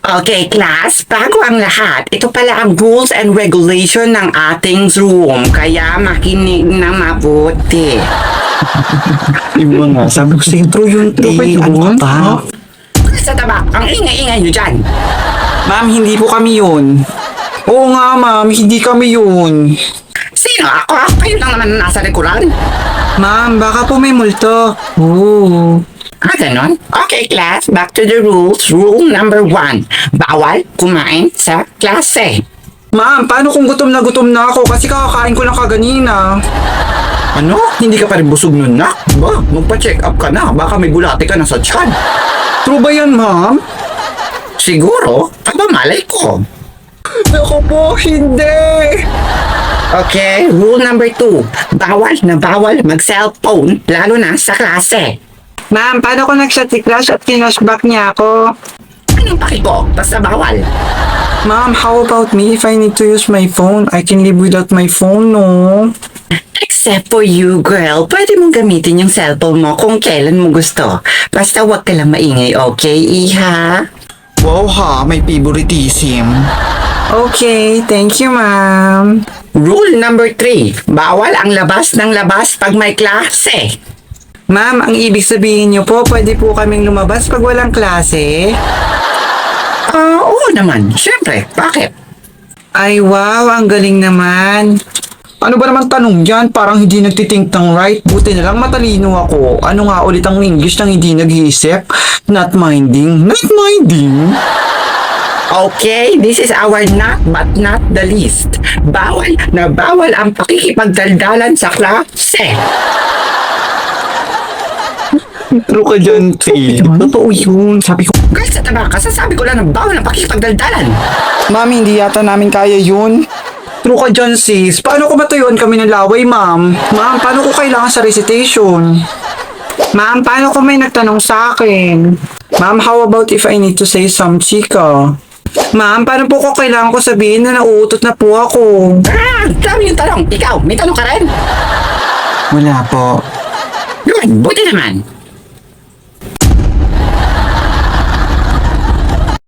Okay, class, bago ang lahat, ito pala ang rules and regulation ng ating room, kaya makinig na mabuti. Iba nga, sabi ko sa intro yun, ano ka pa? Sa tabak, ang ingay-ingay nyo dyan. Ma'am, hindi po kami yun. Oo nga, ma'am, hindi kami yun. Sino ako? Kayo lang naman nasa likuran. Ma'am, baka po may multo. Oo. Ganon? Okay, class, back to the rules. Rule number 1, bawal kumain sa klase. Ma'am, paano kung gutom na ako kasi kakakain ko lang kaganina? Ano? Hindi ka pa rin busog nun na? Ba, magpa-check up ka na. Baka may bulate ka na sa tiyan. True ba yan, ma'am? Siguro, malay ko. Naku po, hindi! Okay, rule number 2, bawal na bawal mag-cellphone, lalo na sa klase. Ma'am, paano kung nag-shot si Crush at kinashback niya ako? Anong paki ko? Basta bawal. Ma'am, how about me if I need to use my phone? I can live without my phone, no? Except for you, girl. Pwede mong gamitin yung cellphone mo kung kailan mo gusto. Basta wag ka lang maingay, okay, iha? Wow ha, may favoritism. Okay, thank you, ma'am. Rule number 3, bawal ang labas ng labas pag may klase. Ma'am, ang ibig sabihin niyo po, pwede po kaming lumabas pag walang klase? Oo naman. Siyempre. Bakit? Ay, wow, ang galing naman. Ano ba naman tanong yan? Parang hindi nagtitink ng right. Buti na lang matalino ako. Ano nga ulit ang English nang hindi nag-iisip? Not minding. Not minding? Okay, this is our not but not the least. Bawal na bawal ang pakikipagdaldalan sa klase. True ka dyan, T. Totoo yun. Sabi ko, Girl, sa taba, kasasabi ko lang na bawal ang pakikipagdaldalan. ma'am, hindi yata namin kaya yun. True ka dyan, sis. Paano ko matuyuan kami ng laway, ma'am? Ma'am, paano ko kailangan sa recitation? Ma'am, paano kung may nagtanong sa akin? Ma'am, how about if I need to say some chika? Ma'am, paano po ko kailangan ko sabihin na nauutot na po ako? Dami yung tanong. Ikaw, may tanong ka rin? Wala po. Good, buti naman.